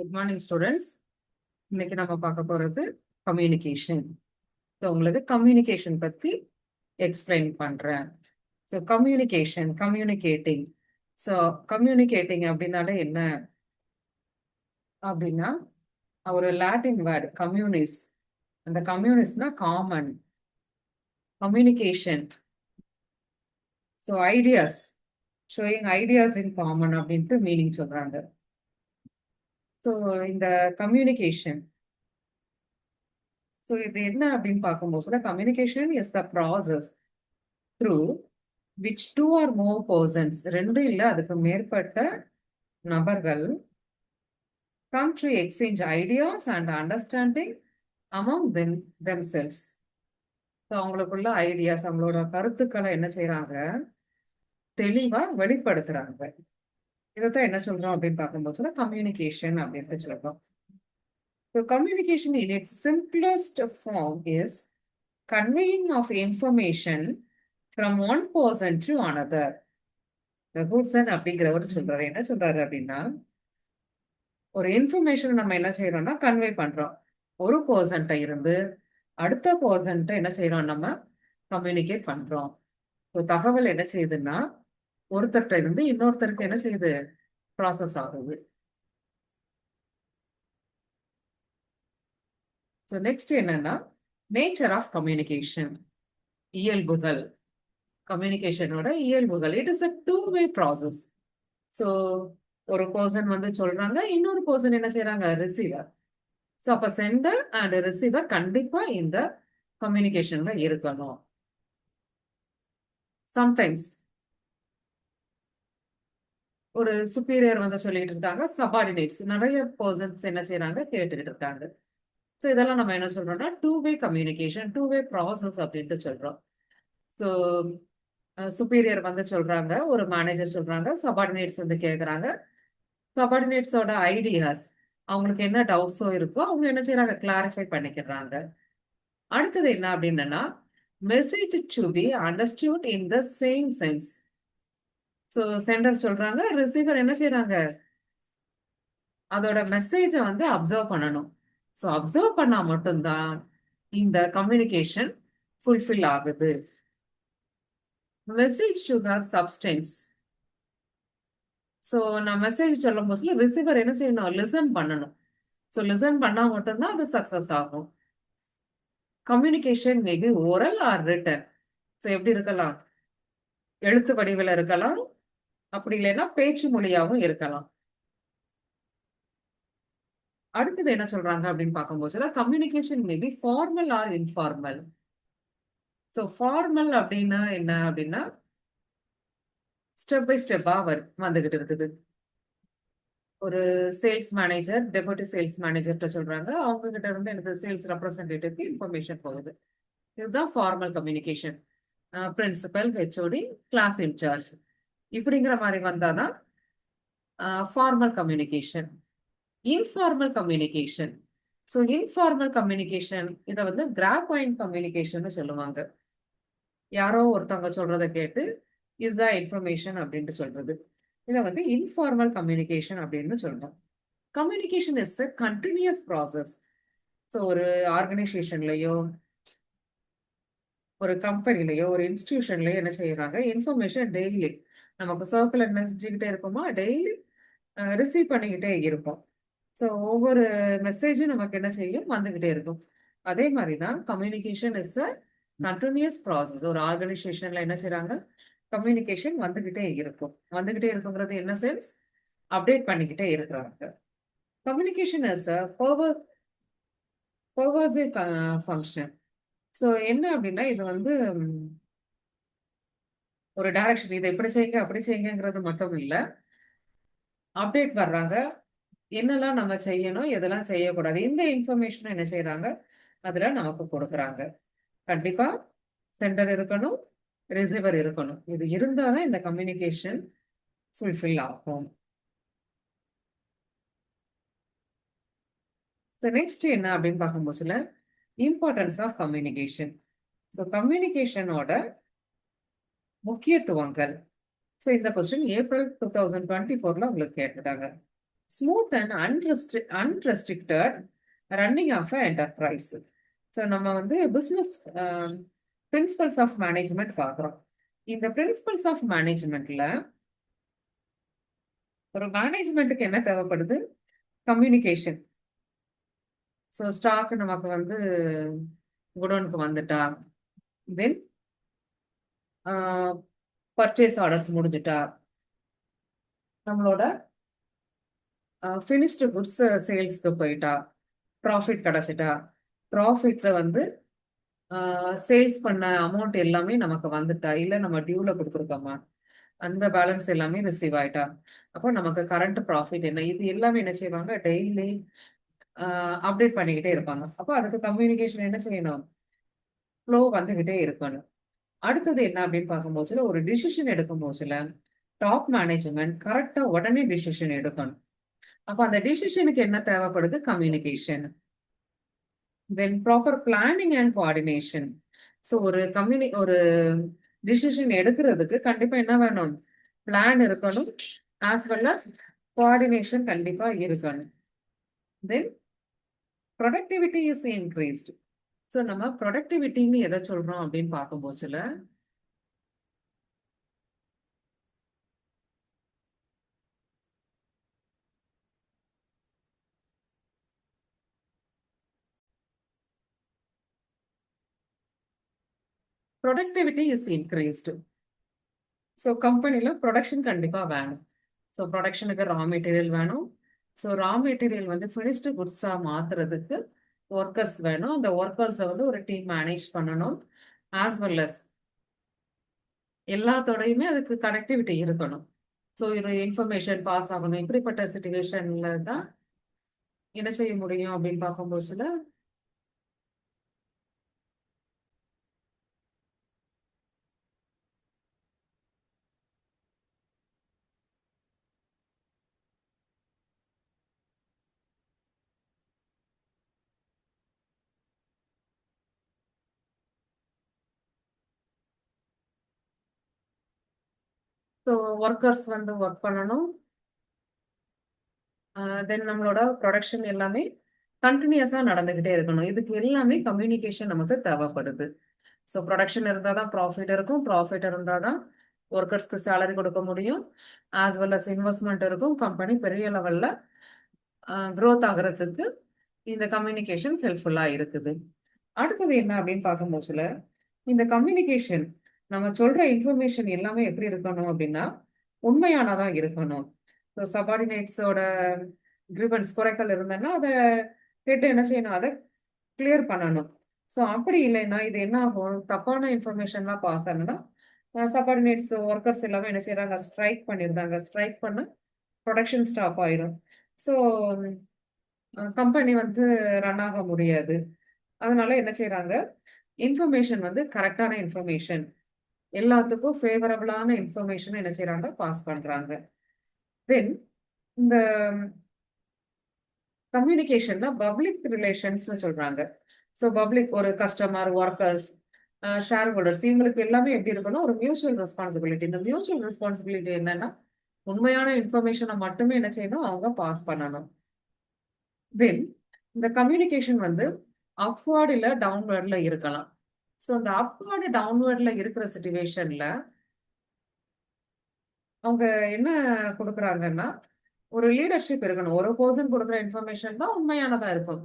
Good morning students. இன்னைக்கு நம்ம பார்க்க போறது கம்யூனிகேஷன். ஸோ உங்களுக்கு கம்யூனிகேஷன் பத்தி எக்ஸ்பிளைன் பண்றேன். So communicating. ஸோ கம்யூனிகேட்டிங் அப்படின்னாலே என்ன அப்படின்னா ஒரு லாட்டின் வேர்டு கம்யூனிஸ். அந்த கம்யூனிஸ்ட்னா common communication. So ideas showing ideas in common அப்படின்ட்டு மீனிங் சொல்றாங்க. ஸோ இந்த கம்யூனிகேஷன் ஸோ இது என்ன அப்படின்னு பார்க்கும்போது communication is the process through which two or more persons, ரெண்டு இல்லை அதுக்கு மேற்பட்ட நபர்கள் come to exchange ideas and understanding among themselves. So அவங்களுக்குள்ள ஐடியாஸ் அவங்களோட கருத்துக்களை என்ன செய்யறாங்க, தெளிவா வெளிப்படுத்துறாங்க. இதைத்தான் என்ன சொல்றோம் அப்படின்னு பார்க்கும்போது கம்யூனிகேஷன் அப்படின்ட்டு சொல்றோம். So communication in its simplest form is conveying of information from one person to another. குட்சன் அப்படிங்கிறவர் சொல்றாரு. என்ன சொல்றாரு அப்படின்னா, ஒரு இன்ஃபர்மேஷன் நம்ம என்ன செய்யறோம்னா கன்வே பண்றோம். ஒரு பர்சன்ட்ட இருந்து அடுத்த பர்சன்ட்ட என்ன செய்யறோம், நம்ம கம்யூனிகேட் பண்றோம். ஒரு தகவல் என்ன செய்யுதுன்னா ஒருத்தர்கிட்ட இருந்து இன்னொருத்தருக்கு என்ன செய்யுது, ப்ராசஸ் ஆகுது. ஸோ நெக்ஸ்ட் என்னன்னா நேச்சர் ஆஃப் கம்யூனிகேஷன், இயல்புகள். கம்யூனிகேஷனோட இயல்புகள். It is a two way process. So ஒரு பர்சன் வந்து சொல்றாங்க, இன்னொரு பர்சன் என்ன செய்யறாங்க, ரிசீவர். ஸோ அப்ப சென்டர் அண்ட் ரிசீவர் கண்டிப்பா இந்த கம்யூனிகேஷன்ல இருக்கணும். சம்டைம்ஸ் ஒரு சுப்பீரியர் வந்து சொல்லிட்டு இருக்காங்க, சபார்டினேட்ஸ் நிறைய பர்சன்ஸ் என்ன செய்யறாங்க, கேட்டுக்கிட்டு இருக்காங்க. ஸோ இதெல்லாம் நம்ம என்ன சொல்றோம்னா two way communication, two way process அப்படின்ட்டு சொல்றோம். ஸோ சுப்பீரியர் வந்து சொல்றாங்க, ஒரு மேனேஜர் சொல்றாங்க, சபார்டினேட்ஸ் வந்து கேட்கறாங்க. சபார்டினேட்ஸோட ஐடியாஸ், அவங்களுக்கு என்ன டவுட்ஸோ இருக்கோ அவங்க என்ன செய்யறாங்க, கிளாரிஃபை பண்ணிக்கிறாங்க. அடுத்தது என்ன அப்படின்னா message to be understood in the same sense. So sender சொல்றாங்க, ரிசீவர் என்ன செய்யறாங்க, அதோட மெசேஜை வந்து அப்சர்வ் பண்ணணும். ஸோ அப்சர்வ் பண்ணா மட்டும்தான் இந்த கம்யூனிகேஷன் ஃபுல்ஃபில் ஆகுது. Message to have substance. So நான் மெசேஜ் சொல்லும் போது ரிசீவர் என்ன செய்யணும், லிசன் பண்ணணும். ஸோ லிசன் பண்ணா மட்டும்தான் அது சக்சஸ் ஆகும். Communication maybe oral or written. So எப்படி இருக்கலாம், எழுத்து வடிவில் இருக்கலாம், அப்படி இல்லைன்னா பேச்சு மொழியாகவும் இருக்கலாம். அடுத்தது என்ன சொல்றாங்க அப்படின்னு பார்க்கும்போது communication maybe formal or informal. So formal அப்படின்னா என்ன அப்படின்னா ஸ்டெப் பை ஸ்டெப்பா வந்துகிட்டு இருக்குது. ஒரு சேல்ஸ் மேனேஜர் டெபுட்டி சேல்ஸ் மேனேஜர்கிட்ட சொல்றாங்க, அவங்க கிட்ட இருந்து எனக்கு சேல்ஸ் ரெப்ரசன்டேட்டிவ்க்கு இன்ஃபர்மேஷன் போகுது. இதுதான் formal communication. Principal, HOD, class in charge இப்படிங்கிற மாதிரி வந்தாதான் formal communication. Informal communication. So informal communication இதை வந்து கிராஃபைன் கம்யூனிகேஷன் சொல்லுவாங்க. யாரோ ஒருத்தவங்க சொல்றதை கேட்டு இதுதான் இன்ஃபர்மேஷன் அப்படின்ட்டு சொல்றது. இதை வந்து இன்ஃபார்மல் கம்யூனிகேஷன் அப்படின்னு சொல்றோம். Communication is a continuous process. So ஒரு ஆர்கனைசேஷன்லயோ ஒரு கம்பெனிலயோ ஒரு இன்ஸ்டிடியூஷன்லயோ என்ன செய்யறாங்க, இன்ஃபர்மேஷன் டெய்லி நமக்கு சர்க்கிள் என்ன செஞ்சுக்கிட்டே இருக்குமா, டெய்லி ரிசீவ் பண்ணிக்கிட்டே இருப்போம். ஸோ ஒவ்வொரு மெசேஜும் நமக்கு என்ன செய்யும், வந்துகிட்டே இருக்கும். அதே மாதிரி தான் communication is a continuous process. ஒரு ஆர்கனைசேஷன்ல என்ன செய்யறாங்க, கம்யூனிகேஷன் வந்துகிட்டே இருக்கும். வந்துகிட்டே இருக்குங்கிறது என்ன சென்ஸ், அப்டேட் பண்ணிக்கிட்டே இருக்கிறாங்க. Communication is a pervasive function. So என்ன அப்படின்னா இது வந்து ஒரு டைரக்ஷன், இதை இப்படி செய்யுங்க அப்படி செய்யுங்கிறது மட்டும் இல்லை. அப்டேட் வர்றாங்க, என்னெல்லாம் நம்ம செய்யணும், எதெல்லாம் செய்யக்கூடாது, இந்த இன்ஃபர்மேஷன் என்ன செய்யறாங்க, அதுல நமக்கு கொடுக்குறாங்க. கண்டிப்பா சென்டர் இருக்கணும், ரிசீவர் இருக்கணும். இது இருந்தாதான் இந்த கம்யூனிகேஷன் ஃபுல்ஃபில் ஆகும். ஸோ நெக்ஸ்ட் என்ன அப்படின்னு பார்க்கும்போதுல இம்பார்ட்டன்ஸ் ஆஃப் கம்யூனிகேஷன். ஸோ கம்யூனிகேஷனோட முக்கியத்துவங்கள். ஸோ இந்த கொஸ்டின் ஏப்ரல் 2024 உங்களுக்கு கேட்டுட்டாங்க. Smooth and unrestricted running of a enterprise. So நம்ம வந்து பிஸ்னஸ் பிரின்சிபல்ஸ் ஆஃப் மேனேஜ்மெண்ட் பார்க்குறோம். இந்த பிரின்சிபல்ஸ் ஆஃப் மேனேஜ்மெண்ட்ல ஒரு மேனேஜ்மெண்ட்டுக்கு என்ன தேவைப்படுது? கம்யூனிகேஷன். ஸோ ஸ்டாக் நமக்கு வந்து குடோனுக்கு வந்துட்டா, தென் பர்ச்சேஸ் ஆர்டர்ஸ் முடிஞ்சுட்டா, நம்மளோட ஃபினிஷ்டு குட்ஸ் சேல்ஸ்க்கு போயிட்டா, ப்ராஃபிட் கிடைச்சிட்டா, ப்ராஃபிட்ல வந்து சேல்ஸ் பண்ண அமௌண்ட் எல்லாமே நமக்கு வந்துட்டா, இல்ல நம்ம டியூல கொடுத்துருக்கோமா, அந்த பேலன்ஸ் எல்லாமே ரிசீவ் ஆயிட்டா, அப்போ நமக்கு கரண்ட் ப்ராஃபிட் என்ன, இது எல்லாமே என்ன செய்வாங்க, டெய்லி அப்டேட் பண்ணிக்கிட்டே இருப்பாங்க. அப்போ அதுக்கு கம்யூனிகேஷன் என்ன செய்யணும், ஃப்ளோ வந்துகிட்டே இருக்கணும். அடுத்தது என்ன அப்படின்னு பார்க்கும்போதுல, ஒரு டிசிஷன் எடுக்கும் போதுல டாப் மேனேஜ்மெண்ட் கரெக்டா உடனே டிசிஷன் எடுக்கணும். அப்ப அந்த டிசிஷனுக்கு என்ன தேவைப்படுது? Communication. Then proper planning and coordination. So ஒரு டிசிஷன் எடுக்கிறதுக்கு கண்டிப்பா என்ன வேணும்? பிளான் இருக்கணும், ஆஸ் வெல் அஸ் கோஆர்டினேஷன் கண்டிப்பா இருக்கணும். தென் ப்ரொடக்டிவிட்டி இஸ் இன்க்ரீஸ்ட். ஸோ நம்ம ப்ரொடக்டிவிட்டின்னு எதை சொல்றோம் அப்படின்னு பார்க்கும்போதுல, ப்ரொடக்டிவிட்டி இஸ் இன்க்ரீஸ்டு. ஸோ கம்பெனில ப்ரொடக்ஷன் கண்டிப்பா வேணும். ஸோ ப்ரொடக்ஷனுக்கு ரா மெட்டீரியல் வேணும். ஸோ ரா மெட்டீரியல் வந்து ஃபினிஷ்டு குட்ஸா மாத்துறதுக்கு ஒர்க்கர்ஸ் வேணும். அந்த ஒர்க்கர்ஸை வந்து ஒரு டீம் மேனேஜ் பண்ணணும். ஆஸ் வெல் அஸ் எல்லாத்தோடையுமே அதுக்கு கனெக்டிவிட்டி இருக்கணும். ஸோ இது இன்ஃபர்மேஷன் பாஸ் ஆகணும். இப்படிப்பட்ட சுச்சுவேஷன்ல தான் என்ன செய்ய முடியும் அப்படின்னு பார்க்கும்போதுல, ஸோ ஒர்க்கர்ஸ் வந்து ஒர்க் பண்ணணும். தென் நம்மளோட ப்ரொடக்ஷன் எல்லாமே கண்டினியூஸா நடந்துகிட்டே இருக்கணும். இதுக்கு எல்லாமே கம்யூனிகேஷன் நமக்கு தேவைப்படுது. ஸோ ப்ரொடக்ஷன் இருந்தால் தான் ப்ராஃபிட் இருக்கும். ப்ராஃபிட் இருந்தால் தான் ஒர்க்கர்ஸ்க்கு சேலரி கொடுக்க முடியும். ஆஸ் வெல் அஸ் இன்வெஸ்ட்மெண்ட் இருக்கும். கம்பெனி பெரிய லெவலில் க்ரோத் ஆகிறதுக்கு இந்த கம்யூனிகேஷன் ஹெல்ப்ஃபுல்லாக இருக்குது. அடுத்தது என்ன அப்படின்னு பார்க்கும்போதுல, இந்த கம்யூனிகேஷன் நம்ம சொல்ற இன்ஃபர்மேஷன் எல்லாமே எப்படி இருக்கணும் அப்படின்னா, உண்மையானதா இருக்கணும். ஸோ சபார்டினேட்ஸோட கிரிவன்ஸ் குறைகள் இருந்ததுன்னா, அதை கேட்டு என்ன செய்யணும், அதை கிளியர் பண்ணணும். ஸோ அப்படி இல்லைன்னா இது என்ன ஆகும், தப்பான இன்ஃபர்மேஷன்லாம் பாஸ் ஆகுதுன்னா சபார்டினேட்ஸ் ஒர்க்கர்ஸ் எல்லாமே என்ன செய்யறாங்க, ஸ்ட்ரைக் பண்ணியிருந்தாங்க. ஸ்ட்ரைக் பண்ண ப்ரொடக்ஷன் ஸ்டாப் ஆயிரும். ஸோ கம்பெனி வந்து ரன் ஆக முடியாது. அதனால என்ன செய்யறாங்க, இன்ஃபர்மேஷன் வந்து கரெக்டான இன்ஃபர்மேஷன், எல்லாத்துக்கும் ஃபேவரபிளான இன்ஃபர்மேஷன் என்ன செய்யறாங்க, பாஸ் பண்றாங்க. தென் இந்த கம்யூனிகேஷன்ல பப்ளிக் ரிலேஷன்ஸ்னு சொல்றாங்க. ஸோ பப்ளிக் ஒரு கஸ்டமர், ஒர்க்கர்ஸ், ஷேர் ஹோல்டர்ஸ் இவங்களுக்கு எல்லாமே எப்படி இருக்கணும், ஒரு மியூச்சுவல் ரெஸ்பான்சிபிலிட்டி. இந்த மியூச்சுவல் ரெஸ்பான்சிபிலிட்டி என்னன்னா, உண்மையான இன்ஃபர்மேஷனை மட்டுமே என்ன செய்யணும், அவங்க பாஸ் பண்ணணும். தென் இந்த கம்யூனிகேஷன் வந்து அப்வர்ட் இல்ல டவுன்வர்ட்ல இருக்கலாம். ஸோ இந்த அப்வர்டு டவுன்வர்ட்ல இருக்கிற சிச்சுவேஷன்ல அவங்க என்ன கொடுக்குறாங்கன்னா, ஒரு லீடர்ஷிப் இருக்கணும். ஒரு பர்சன் கொடுக்குற இன்ஃபர்மேஷன் தான் உண்மையானதா இருக்கும்.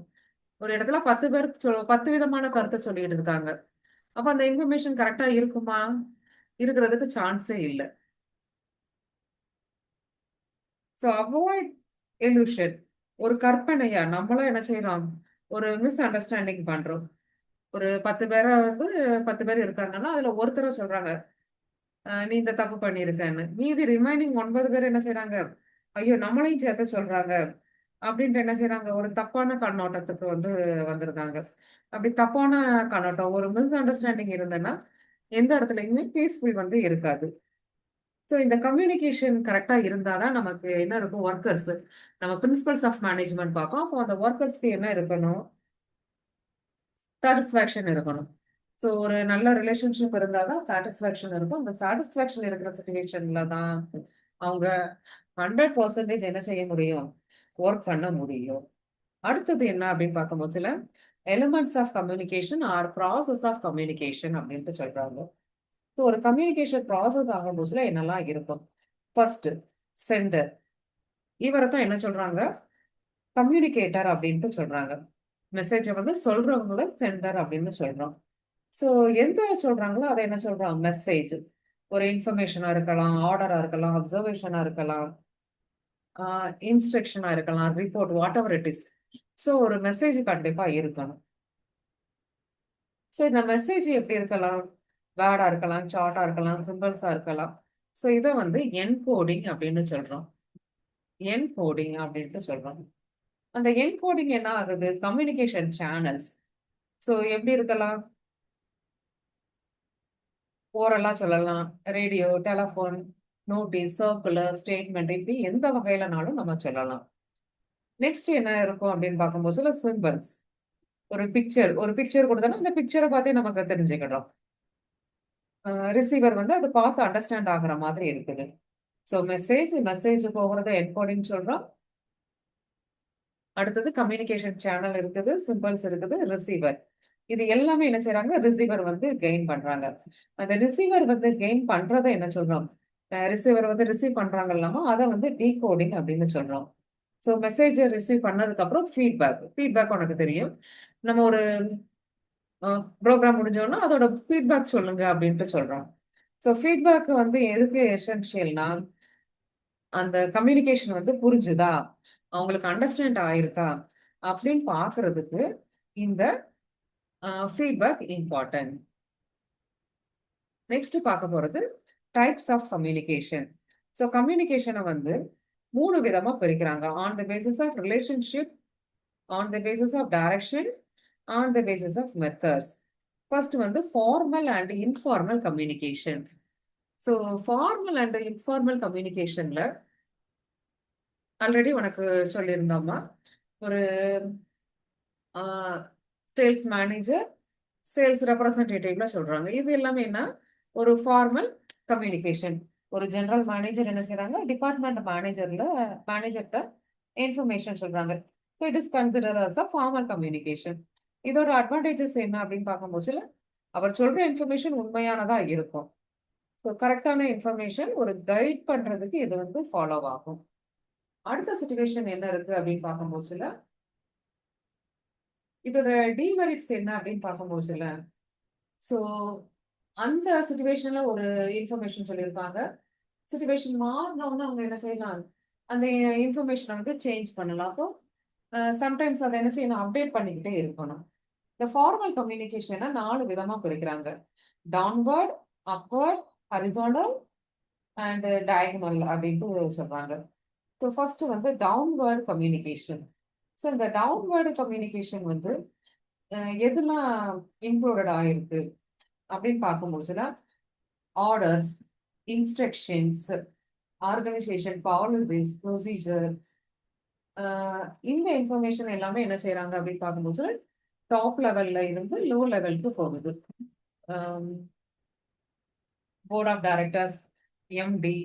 ஒரு இடத்துல 10 பேர் 10 விதமான கருத்தை சொல்லிட்டு இருக்காங்க. அப்ப அந்த இன்ஃபர்மேஷன் கரெக்ட்டா இருக்குமா? இருக்கிறதுக்கு சான்ஸே இல்ல. So avoid illusion. ஒரு கற்பனையா நம்மளும் என்ன செய்றோம்? ஒரு மிஸ் அண்டர்ஸ்டாண்டிங் பண்றோம். ஒரு 10 பேர வந்து 10 பேர் இருக்காங்கன்னா, அதுல ஒருத்தர சொல்றாங்க, "நீ இந்த தப்பு பண்ணியிருக்கன்னு." மீதி ரிமைனிங் 9 பேர் என்ன செய்றாங்க? "ஐயோ! நம்மளையும் சேர்த்து சொல்றாங்க." அப்படின்ட்டு என்ன செய்றாங்க? ஒரு தப்பான கண்ணோட்டத்துக்கு வந்து வந்திருக்காங்க. அப்படி தப்பான கண்ணோட்டம், ஒரு மிஸ் அண்டர்ஸ்டாண்டிங் இருந்ததுன்னா, எந்த இடத்துலயுமே பீஸ்ஃபுல் வந்து இருக்காது. ஸோ இந்த கம்யூனிகேஷன் கரெக்ட்டா இருந்தா தான் நமக்கு என்ன இருக்கும், ஒர்க்கர்ஸ் நம்ம பிரின்சிபல்ஸ் ஆஃப் மேனேஜ்மென்ட் பார்ப்போம். அப்போ அந்த ஒர்க்கர்ஸ்க்கு என்ன இருக்கணும்? சாட்டிஸ்ஃபேக்ஷன் இருக்கணும். ஸோ ஒரு நல்ல ரிலேஷன்ஷிப் இருந்தா தான் சாட்டிஸ்ஃபேக்ஷன் இருக்கும். அந்த சாட்டிஸ்ஃபேக்ஷன் இருக்கிற சிச்சுவேஷன்ல தான் அவங்க 100% என்ன செய்ய முடியும்? ஒர்க் பண்ண முடியும். அடுத்தது என்ன அப்படின்னு பார்க்கும்போதுல elements of communication or process of communication அப்படின்ட்டு சொல்றாங்க. ஸோ ஒரு கம்யூனிகேஷன் ப்ராசஸ் ஆகும்போதுல என்னெல்லாம் இருக்கும்? ஃபர்ஸ்ட் சென்டர், இவரை தான் என்ன சொல்றாங்க? கம்யூனிகேட்டர் அப்படின்ட்டு சொல்றாங்க. மெசேஜை வந்து சொல்றவங்கள சென்டர் அப்படின்னு சொல்றோம். ஸோ எந்த சொல்றாங்களோ அதை என்ன சொல்றோம்? மெசேஜ். ஒரு இன்ஃபர்மேஷனா இருக்கலாம், ஆர்டரா இருக்கலாம், அப்சர்வேஷனா இருக்கலாம், இன்ஸ்ட்ரக்ஷனா இருக்கலாம், report, what ever it is. So ஒரு மெசேஜ் கண்டிப்பா இருக்கணும். ஸோ இந்த மெசேஜ் எப்படி இருக்கலாம்? வேர்டா இருக்கலாம், சார்ட்டா இருக்கலாம், சிம்பிள்ஸா இருக்கலாம். ஸோ இதை வந்து என்கோடிங் அப்படின்னு சொல்றோம். என்கோடிங் அப்படின்ட்டு சொல்றோம். அந்த என்கோடிங் என்ன ஆகுது? Communication channels. ஸோ எப்படி இருக்கலாம்? ஓரலா சொல்லலாம், radio, telephone, notice, circular, statement, இப்படி எந்த வகையிலனாலும் நம்ம சொல்லலாம். நெக்ஸ்ட் என்ன இருக்கும் அப்படின்னு பார்க்கும்போது சில சிம்பிள்ஸ். ஒரு பிக்சர் கொடுத்தோம்னா அந்த பிக்சரை பார்த்தே நமக்கு தெரிஞ்சுக்கிடும். ரிசீவர் வந்து அதை பார்த்து அண்டர்ஸ்டாண்ட் ஆகுற மாதிரி இருக்குது. ஸோ மெசேஜ் போகிறத என்கோடிங் சொல்றோம். அடுத்தது கம்யூனிகேஷன் சேனல் இருக்குது, சிம்பிள்ஸ் இருக்குது, ரிசீவர். இது எல்லாமே என்ன செய்றாங்க? ரிசீவர் வந்து கெயின் பண்றாங்க. அந்த ரிசீவர் வந்து கெயின் பண்றத என்ன சொல்றோம்? ரிசீவர் வந்து ரிசீவ் பண்றாங்க இல்லாம அதை வந்து டீகோடிங் அப்படின்னு சொல்றோம். ஸோ மெசேஜ் ரிசீவ் பண்ணதுக்கு அப்புறம் ஃபீட்பேக் உனக்கு தெரியும். நம்ம ஒரு ப்ரோக்ராம் முடிஞ்சோன்னா அதோட ஃபீட்பேக் சொல்லுங்க அப்படின்ட்டு சொல்றோம். ஸோ ஃபீட்பேக் வந்து எதுக்கு எசென்ஷியல்னா, அந்த கம்யூனிகேஷன் வந்து புரிஞ்சுதா, அவங்களுக்கு அண்டர்ஸ்டாண்ட் ஆயிருக்கா அப்படின்னு பார்க்கறதுக்கு இந்த ஃபீட்பேக் இம்பார்ட்டன்ட். நெக்ஸ்ட் பார்க்க போறது டைப்ஸ் ஆஃப் கம்யூனிகேஷன். ஸோ கம்யூனிகேஷனை வந்து 3 விதமா பிரிக்கிறாங்க. On the basis of relationship, on the basis of direction, on the basis of methods. First வந்து formal and informal communication. So formal and informal கம்யூனிகேஷன்ல already உனக்கு சொல்லியிருந்தோமா, ஒரு சேல்ஸ் மேனேஜர், சேல்ஸ் ரெப்ரசன்டேட்டிவ்ல சொல்றாங்க. இது எல்லாமே என்ன? ஒரு ஃபார்மல் கம்யூனிகேஷன். ஒரு ஜெனரல் மேனேஜர் என்ன செய்றாங்க? டிபார்ட்மெண்ட் மேனேஜர்கிட்ட இன்ஃபர்மேஷன் சொல்றாங்க. So it is consider as a formal communication. இதோட அட்வான்டேஜஸ் என்ன அப்படின்னு பார்க்கும்போதுல, அவர் சொல்ற இன்ஃபர்மேஷன் உண்மையானதா இருக்கும். ஸோ கரெக்டான இன்ஃபர்மேஷன் ஒரு கைட் பண்றதுக்கு இது வந்து ஃபாலோ ஆகும். அடுத்த சிச்சுவேஷன் என்ன இருக்கு அப்படின்னு பார்க்கும்போதுல, இதோட டிமெரிட்ஸ் என்ன அப்படின்னு பார்க்கும்போதுல, ஸோ அந்த சிச்சுவேஷன்ல ஒரு இன்ஃபர்மேஷன் சொல்லியிருப்பாங்க. சிச்சுவேஷன் மாறினோம்னா அவங்க என்ன செய்யலாம்? அந்த இன்ஃபர்மேஷனை வந்து சேஞ்ச் பண்ணலாம். அப்போ சம்டைம்ஸ் அதை என்ன செய்யணும்? அப்டேட் பண்ணிக்கிட்டே இருக்கணும். இந்த ஃபார்மல் கம்யூனிகேஷனை 4 விதமா பிரிக்கிறாங்க. Downward, upward, horizontal and diagonal அப்படின்ட்டு சொல்றாங்க. ஸோ ஃபர்ஸ்ட் வந்து டவுன்வர்ட் கம்யூனிகேஷன். ஸோ இந்த டவுன்வர்டு கம்யூனிகேஷன் வந்து எதெல்லாம் இன்க்ளூடட் ஆயிருக்கு அப்படின்னு பார்க்கும்போதுல, orders, instructions, organisation policies, procedures, இந்த இன்ஃபர்மேஷன் எல்லாமே என்ன செய்றாங்க அப்படின்னு பார்க்கும்போது டாப் லெவல்ல இருந்து லோ லெவலுக்கு போகுது. Board of directors, MD.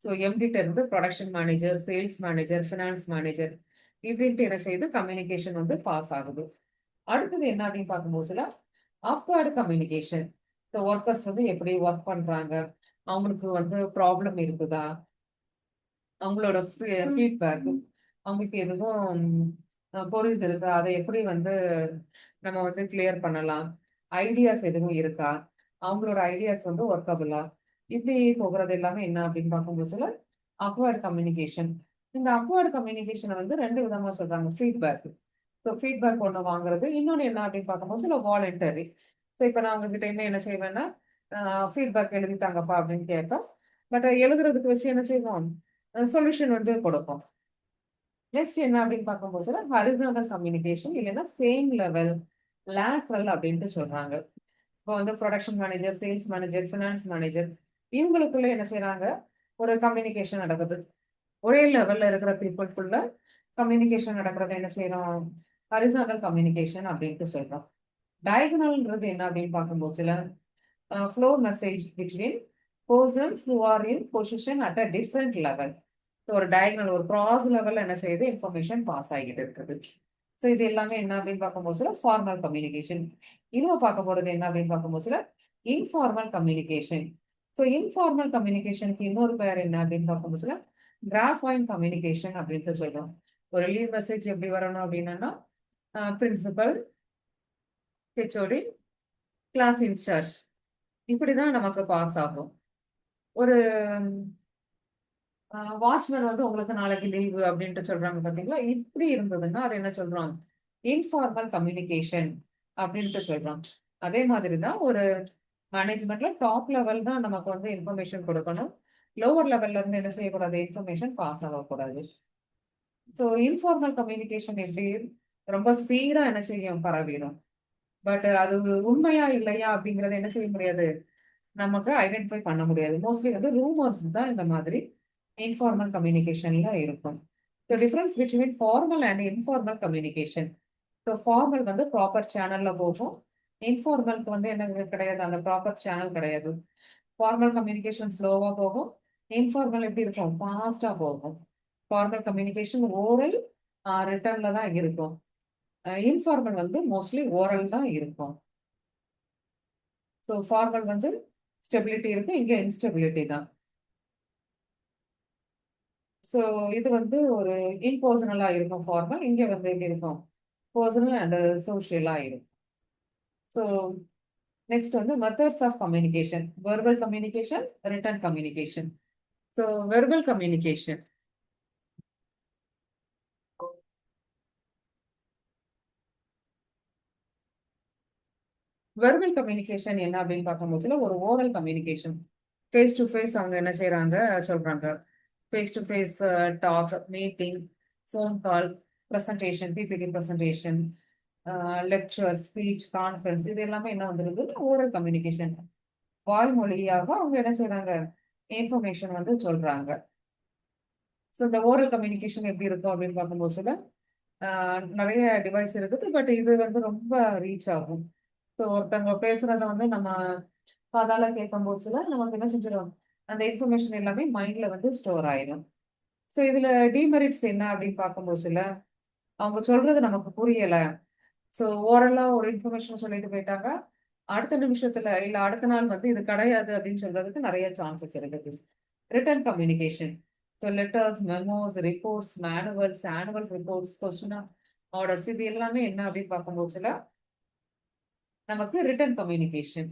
So எம்டிட்ட இருந்து production manager, sales manager, finance manager, இப்படின்ட்டு என்ன செய்யுது? கம்யூனிகேஷன் வந்து பாஸ் ஆகுது. அடுத்தது என்ன அப்படின்னு பார்க்கும்போதுல அப்வர்டு கம்யூனிகேஷன். ஸோ ஒர்க்கர்ஸ் வந்து எப்படி ஒர்க் பண்றாங்க, அவங்களுக்கு வந்து ப்ராப்ளம் இருக்குதா, அவங்களோட ஃபீட்பேக், அவங்களுக்கு எதுவும் பொருள்ஸ் இருக்கா, அதை எப்படி வந்து நம்ம வந்து கிளியர் பண்ணலாம், ஐடியாஸ் எதுவும் இருக்கா, அவங்களோட ஐடியாஸ் வந்து ஒர்க்கபிளா, இப்படி போகிறது எல்லாமே என்ன அப்படின்னு பார்க்கும்போதுல அப்வர்ட் கம்யூனிகேஷன். இந்த அப்வர்ட் கம்யூனிகேஷனை வந்து 2 விதமா சொல்றாங்க. ஃபீட்பேக். ஸோ ஃபீட்பேக் ஒன்று வாங்குறது, இன்னொன்று என்ன அப்படின்னு பார்க்கும்போது சில வாலண்டரி. ஸோ இப்போ நான் உங்ககிட்டயுமே என்ன செய்வேன்னா, ஃபீட்பேக் எழுதிட்டாங்கப்பா அப்படின்னு கேட்பேன். பட் எழுதுறதுக்கு வச்சு என்ன செய்வோம்? சொல்யூஷன் வந்து கொடுப்போம். நெக்ஸ்ட் என்ன அப்படின்னு பார்க்கும்போது ஹரிசாண்டல் கம்யூனிகேஷன், இல்லைன்னா சேம் லெவல், லேட்ரல் அப்படின்ட்டு சொல்றாங்க. இப்போ வந்து production manager, sales manager, finance manager, இவங்களுக்குள்ள என்ன செய்றாங்க? ஒரு கம்யூனிகேஷன் நடக்குது. ஒரே லெவல்ல இருக்கிற பீப்புளுக்குள்ள கம்யூனிகேஷன் நடக்கிறத என்ன செய்யறோம்? ஹரிசாண்டல் கம்யூனிகேஷன் அப்படின்ட்டு சொல்றோம். டயகனல்ன்றது என்ன அப்படின்னு பார்க்கும்போதுல, flow message between persons who are in position at a different level. ஒரு டயகனல் ஒரு கிராஸ் லெவல்ல என்ன செய்யுது, இன்ஃபர்மேஷன் பாஸ் ஆகிட்டு இருக்குது. ஸோ இது எல்லாமே என்ன அப்படின்னு பார்க்கும்போது ஃபார்மல் கம்யூனிகேஷன். இன்னும் பார்க்க போறது என்ன அப்படின்னு பார்க்கும்போது இன்ஃபார்மல் கம்யூனிகேஷன். ஸோ இன்ஃபார்மல் கம்யூனிகேஷனுக்கு இன்னொரு பேர் என்ன அப்படின்னு பார்க்கும்போது கிராஃபைன் கம்யூனிகேஷன் அப்படின்ட்டு சொல்றோம். ஒரு லீவ் மெசேஜ் எப்படி வரணும் அப்படின்னா, பிரின்சிபல், ஹெச்ஓடி, கிளாஸ் இன்சார்ஜ் இப்படிதான் நமக்கு பாஸ் ஆகும். ஒரு வாட்ச்மேன் வந்து உங்களுக்கு நாளைக்கு லீவு அப்படின்ட்டு சொல்றாங்க பாத்தீங்களா, இப்படி இருந்ததுன்னா அது என்ன சொல்றோம், இன்ஃபார்மல் கம்யூனிகேஷன் அப்படின்ட்டு சொல்றோம். அதே மாதிரிதான் ஒரு மேனேஜ்மெண்ட்ல டாப் லெவல் தான் நமக்கு வந்து இன்ஃபர்மேஷன் கொடுக்கணும். லோவர் லெவல்ல இருந்து என்ன செய்யக்கூடாது, இன்ஃபர்மேஷன் பாஸ் ஆகக்கூடாது. ஸோ இன்ஃபார்மல் கம்யூனிகேஷன் எப்படி ரொம்ப ஸ்பீடா என்ன செய்யும், பரவிடும். பட் அது உண்மையா இல்லையா அப்படிங்கறத என்ன செய்ய முடியாது, நமக்கு ஐடென்டிஃபை பண்ண முடியாது. மோஸ்ட்லி வந்து ரூமர்ஸ் தான் இந்த மாதிரி இன்ஃபார்மல் கம்யூனிகேஷன்ல இருக்கும். So difference between formal and informal communication. So formal வந்து ப்ராப்பர் சேனல்ல போகும். இன்ஃபார்மலுக்கு வந்து என்ன கிடையாது, அந்த ப்ராப்பர் சேனல் கிடையாது. ஃபார்மல் கம்யூனிகேஷன் ஸ்லோவா போகும், இன்ஃபார்மல் எப்படி இருக்கும், ஃபாஸ்டா போகும். ஃபார்மல் கம்யூனிகேஷன் ஓரல் ரிட்டர்ன்ல தான் இருக்கும். இன்ஃபார்மல் வந்து மோஸ்ட்லி ஓரல் தான் இருக்கும். ஸோ ஃபார்மல் வந்து ஸ்டெபிலிட்டி இருக்கு, இங்க இன்ஸ்டெபிலிட்டி தான். ஸோ இது வந்து ஒரு இன்பர்சனலா இருக்கும் ஃபார்மல், இங்க வந்து எப்படி இருக்கும், பர்சனல் அண்ட் சோஷியலா இருக்கும். ஸோ நெக்ஸ்ட் வந்து methods of communication. Verbal communication, written communication. So verbal communication, verbal communication என்ன அப்படின்னு பார்க்கும்போதுல ஒரு oral communication. Face to face அவங்க என்ன செய்யறாங்க, சொல்றாங்க. Face to face talk, meeting, phone call, presentation, PPT presentation, lecture, speech, conference இது எல்லாமே என்ன வந்துருது, ஓரல் கம்யூனிகேஷன். வாய்மொழியாக அவங்க என்ன செய்யறாங்க, இன்ஃபர்மேஷன் வந்து சொல்றாங்க. ஸோ இந்த ஓரல் கம்யூனிகேஷன் எப்படி இருக்கும் அப்படின்னு பார்க்கும்போது நிறைய டிவைஸ் இருக்குது, பட் இது வந்து ரொம்ப ரீச் ஆகும். ஸோ ஒருத்தவங்க பேசுறத வந்து நம்ம காதால கேட்கும் போதுல நமக்கு என்ன செஞ்சிடும், அந்த இன்ஃபர்மேஷன் எல்லாமே மைண்ட்ல வந்து ஸ்டோர் ஆயிடும். ஸோ இதுல டிமெரிட்ஸ் என்ன அப்படின்னு பார்க்கும்போதுல, அவங்க சொல்றது நமக்கு புரியல. ஸோ ஓரலா ஒரு இன்ஃபர்மேஷன் சொல்லிட்டு போயிட்டாங்க, அடுத்த நிமிஷத்துல இல்ல அடுத்த நாள் வந்து இது கிடையாது அப்படின்னு சொல்றதுக்கு நிறைய சான்சஸ் இருக்குது. Return communication. So letters, memos, reports, manuals, annual reports, question orders இது எல்லாமே என்ன அப்படின்னு பார்க்கும்போதுல நமக்கு ரிட்டன் கம்யூனிகேஷன்.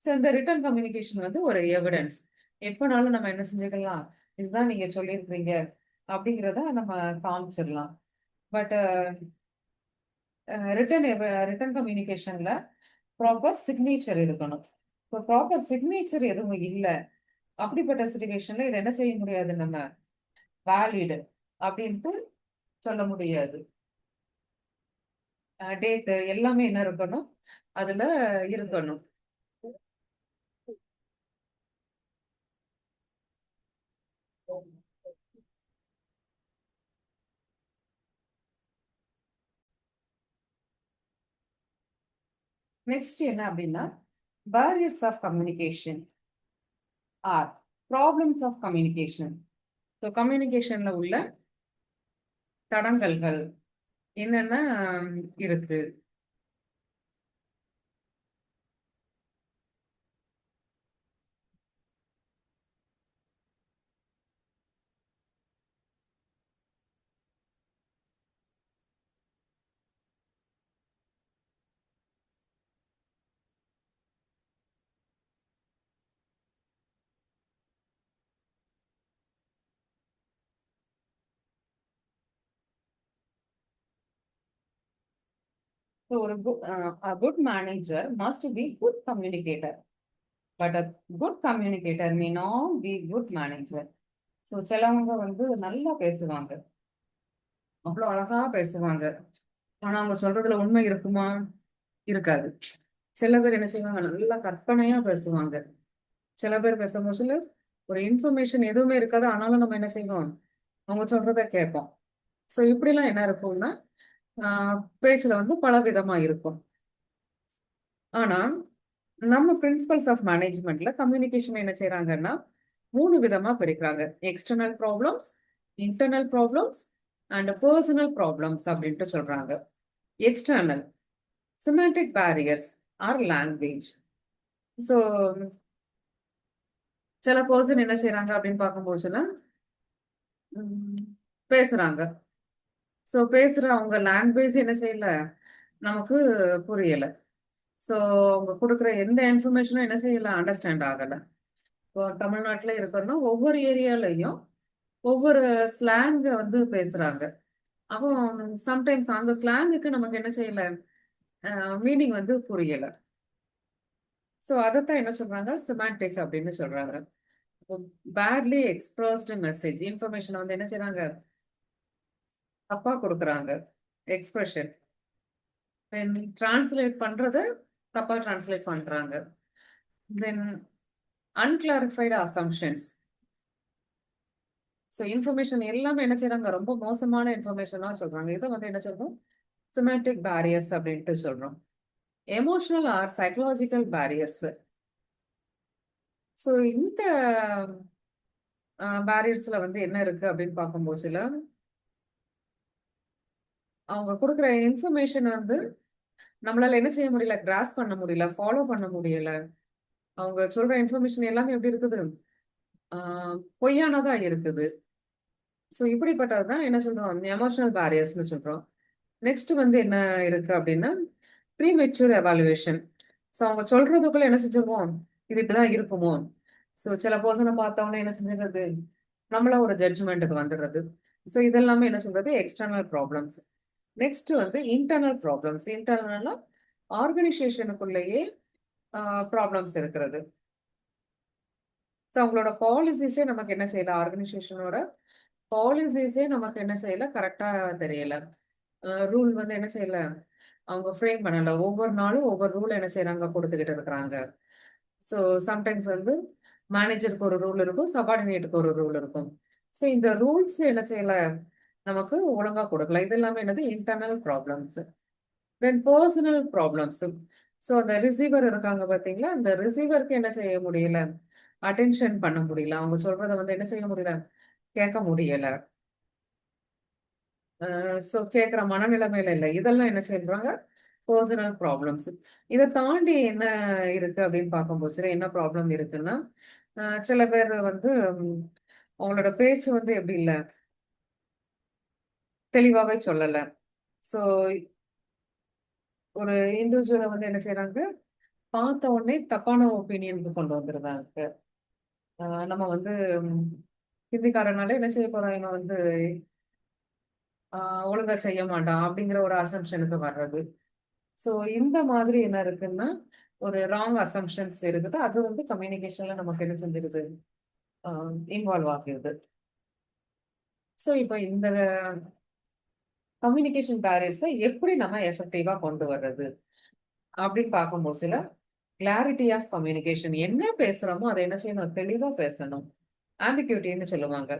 ஸோ இந்த ரிட்டன் கம்யூனிகேஷன் வந்து ஒரு எவிடன்ஸ். எப்பனாலும் நம்ம என்ன செஞ்சுக்கலாம், இதுதான் நீங்க சொல்லியிருக்கிறீங்க அப்படிங்கிறத நம்ம காமிச்சிடலாம். பட் ரிட்டன் ரிட்டன் கம்யூனிகேஷன்ல ப்ராப்பர் சிக்னேச்சர் இருக்கணும். இப்போ ப்ராப்பர் சிக்னேச்சர் எதுவும் இல்லை அப்படிப்பட்ட சிச்சுவேஷன்ல இதை என்ன செய்ய முடியாது, நம்ம வேலிடு அப்படின்ட்டு சொல்ல முடியாது. டேட்டு எல்லாமே என்ன இருக்கணும், அதுல இருக்கணும். நெக்ஸ்ட் என்ன அப்படின்னா, barriers of communication or problems of communication. So கம்யூனிகேஷன்ல உள்ள தடங்கல்கள் என்னென்ன இருக்கு. ஸோ ஒரு good manager must be good communicator, but a good communicator may not be good manager. So சிலவங்க வந்து நல்லா பேசுவாங்க, அவ்வளோ அழகா பேசுவாங்க, ஆனா அவங்க சொல்றதுல உண்மை இருக்குமா, இருக்காது. சில பேர் என்ன செய்வாங்க, நல்லா கற்பனையா பேசுவாங்க. சில பேர் பேசும்போது ஒரு இன்ஃபர்மேஷன் எதுவுமே இருக்காது, ஆனாலும் நம்ம என்ன செய்வோம், அவங்க சொல்றத கேட்போம். ஸோ இப்படிலாம் என்ன இருக்கும்னா பேச்சுல வந்து பல விதமா இருக்கும். ஆனா நம்ம பிரின்சிபல்ஸ் ஆஃப் மேனேஜ்மெண்ட்ல கம்யூனிகேஷன் என்ன செய்யறாங்கன்னா 3 விதமா பிரிக்கிறாங்க. External problems, internal problems and personal problems அப்படின்ட்டு சொல்றாங்க. External semantic barriers or language. So சில பர்சன் என்ன செய்யறாங்க அப்படின்னு பார்க்கும்போதுன்னா பேசுறாங்க. ஸோ பேசுற அவங்க லாங்குவேஜ் என்ன செய்யல, நமக்கு புரியல. ஸோ அவங்க கொடுக்குற எந்த இன்ஃபர்மேஷனும் என்ன செய்யல, அண்டர்ஸ்டாண்ட் ஆகல. இப்போ தமிழ்நாட்டில் இருக்கிறோம்னா ஒவ்வொரு ஏரியாலையும் ஒவ்வொரு ஸ்லாங் வந்து பேசுறாங்க. அப்போ சம்டைம்ஸ் அந்த ஸ்லாங்குக்கு நமக்கு என்ன செய்யல, மீனிங் வந்து புரியல. ஸோ அதைத்தான் என்ன சொல்றாங்க, சிமாண்டிக் அப்படின்னு சொல்றாங்க. பேட்லி எக்ஸ்பிரஸ்டு மெசேஜ் இன்ஃபர்மேஷன் வந்து என்ன செய்றாங்க, தப்பா கொடுக்குறாங்க. எக்ஸ்பிரஷன் டிரான்ஸ்லேட் பண்றத தப்பா டிரான்ஸ்லேட் பண்றாங்க. தென் அன்கிளாரிஃபைடு அசம்ஷன்ஸ். ஸோ இன்ஃபர்மேஷன் எல்லாமே என்ன செய்றாங்க, ரொம்ப மோசமான இன்ஃபர்மேஷனா சொல்றாங்க. இதை வந்து என்ன சொல்றோம், சிமெண்டிக் பேரியர்ஸ் அப்படின்ட்டு சொல்றோம். Emotional or psychological barriers. So இந்த பேரியர்ஸ்ல வந்து என்ன இருக்கு அப்படின்னு பார்க்கும்போதுல, அவங்க கொடுக்குற இன்ஃபர்மேஷன் வந்து நம்மளால என்ன செய்ய முடியல, கிராஸ் பண்ண முடியல, ஃபாலோ பண்ண முடியல. அவங்க சொல்ற இன்ஃபர்மேஷன் எல்லாமே எப்படி இருக்குது, பொய்யானதா இருக்குது. ஸோ இப்படிப்பட்டதுதான் என்ன சொல்றோம், எமோஷனல் பேரியர்ஸ்னு சொல்றோம். நெக்ஸ்ட் வந்து என்ன இருக்கு அப்படின்னா, ப்ரீமெச்சூர் எவாலுவேஷன். ஸோ அவங்க சொல்றதுக்குள்ள என்ன செஞ்சிருவோம், இது இப்படிதான் இருக்குமோ. ஸோ சில பர்சனை பார்த்தவொன்னே என்ன செஞ்சிருது, நம்மள ஒரு ஜட்ஜ்மெண்ட்டுக்கு வந்துடுறது. ஸோ இதெல்லாமே என்ன சொல்றது, எக்ஸ்டர்னல் ப்ராப்ளம்ஸ். நெக்ஸ்ட் வந்து இன்டர்னல் ப்ராப்ளம்ஸ். இன்டர்னல்னா ஆர்கனைசேஷனுக்குள்ளேயே ப்ராப்ளம்ஸ் இருக்கிறது. ஸோ அவங்களோட பாலிசிஸே நமக்கு என்ன செய்யல, ஆர்கனைசேஷனோட பாலிசிஸே நமக்கு என்ன செய்யல, கரெக்டா தெரியல. ரூல் வந்து என்ன செய்யல, அவங்க ஃப்ரேம் பண்ணல. ஒவ்வொரு நாளும் ஒவ்வொரு ரூல் என்ன செய்யறாங்க, கொடுத்துக்கிட்டு இருக்கிறாங்க. ஸோ சம்டைம்ஸ் வந்து மேனேஜருக்கு ஒரு ரூல் இருக்கும், சபார்டினேட்டுக்கு ஒரு ரூல் இருக்கும். ஸோ இந்த ரூல்ஸ் என்ன செய்யல, நமக்கு ஒழுங்கா கொடுக்கல. இது எல்லாமே என்னது, இன்டர்னல் ப்ராப்ளம்ஸ். தென் பர்சனல் ப்ராப்ளம்ஸ். ஸோ அந்த ரிசீவர் இருக்காங்க பார்த்தீங்களா, அந்த ரிசீவருக்கு என்ன செய்ய முடியல, அட்டென்ஷன் பண்ண முடியல. அவங்க சொல்றத வந்து என்ன செய்ய முடியல, கேட்க முடியல. ஸோ கேட்குற மனநிலைமையில இல்லை. இதெல்லாம் என்ன செய்யறாங்க, பர்சனல் ப்ராப்ளம்ஸ். இதை தாண்டி என்ன இருக்கு அப்படின்னு பார்க்கும்போது என்ன ப்ராப்ளம் இருக்குன்னா, சில பேர் வந்து அவங்களோட பேச்சு வந்து எப்படி இல்லை, தெளிவாவே சொல்லல. ஸோ ஒரு இண்டிவிஜுவலை வந்து என்ன செய்யறாங்க, பார்த்த உடனே தப்பான ஒப்பீனியனுக்கு கொண்டு வந்துருந்தாங்க. நம்ம வந்து ஹிந்திக்காரனால என்ன செய்ய போறோம், இவன் வந்து ஒழுங்கா செய்ய மாட்டான் அப்படிங்கிற ஒரு அசம்ஷனுக்கு வர்றது. ஸோ இந்த மாதிரி என்ன இருக்குன்னா, ஒரு ராங் அசம்ஷன்ஸ் இருக்குது. அது வந்து கம்யூனிகேஷன்ல நமக்கு என்ன செஞ்சிருது, இன்வால்வ் ஆகிருது. ஸோ இப்போ இந்த கம்யூனிகேஷன் பேரியர்ஸை எப்படி நம்ம எஃபெக்டிவா கொண்டு வர்றது அப்படின்னு பார்க்கும்போதுல, கிளாரிட்டி ஆஃப் கம்யூனிகேஷன். என்ன பேசுறோமோ அதை என்ன செய்யணும், தெளிவா பேசணும். ஆம்பிக்யூட்டின்னு சொல்லுவாங்க.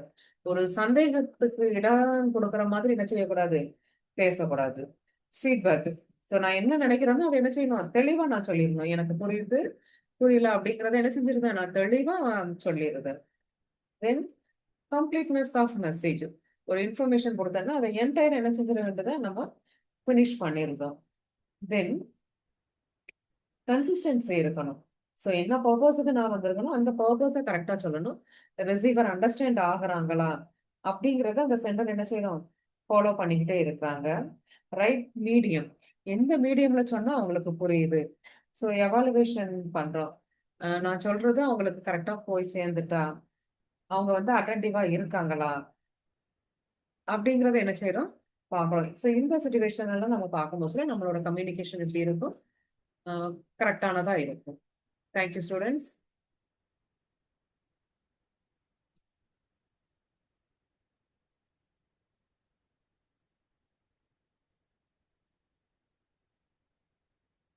ஒரு சந்தேகத்துக்கு இடம் கொடுக்குற மாதிரி என்ன செய்யக்கூடாது, பேசக்கூடாது. ஃபீட்பேக். ஸோ நான் என்ன நினைக்கிறேனோ அதை என்ன செய்யணும், தெளிவா நான் சொல்லிடணும். எனக்கு புரியுது, புரியல அப்படிங்கறத என்ன செஞ்சிருந்தேன், நான் தெளிவா சொல்லிடுறேன். தென் கம்ப்ளீட்னஸ் ஆஃப் மெசேஜ். ஒரு இன்ஃபர்மேஷன் கொடுத்தேன்னா அதை என்டையர் என்ன செஞ்சிட வேண்டியதை நம்ம ஃபினிஷ் பண்ணிருந்தோம். தென் கன்சிஸ்டன்சி இருக்கணும். ஸோ என்ன பர்பஸுக்கு நான் வந்திருக்கணும், அந்த பர்பஸை கரெக்டா சொல்லணும். ரிசீவர் அண்டர்ஸ்டாண்ட் ஆகுறாங்களா அப்படிங்கறத அந்த சென்டர் என்ன செய்யணும், ஃபாலோ பண்ணிக்கிட்டே இருக்கிறாங்க. Right medium. எந்த மீடியம்ல சொன்னா அவங்களுக்கு புரியுது. ஸோ எவாலுவேஷன் பண்றோம். நான் சொல்றது அவங்களுக்கு கரெக்டா போய் சேர்ந்துட்டா, அவங்க வந்து அட்டென்டிவா இருக்காங்களா அப்படிங்கறத என்ன செய்யறோம், பார்க்கறோம். ஸோ இந்த சுச்சுவேஷன் எல்லாம் நம்ம பார்க்கும்போது நம்மளோட கம்யூனிகேஷன் எப்படி இருக்கும், கரெக்டானதா இருக்கும். Thank you students.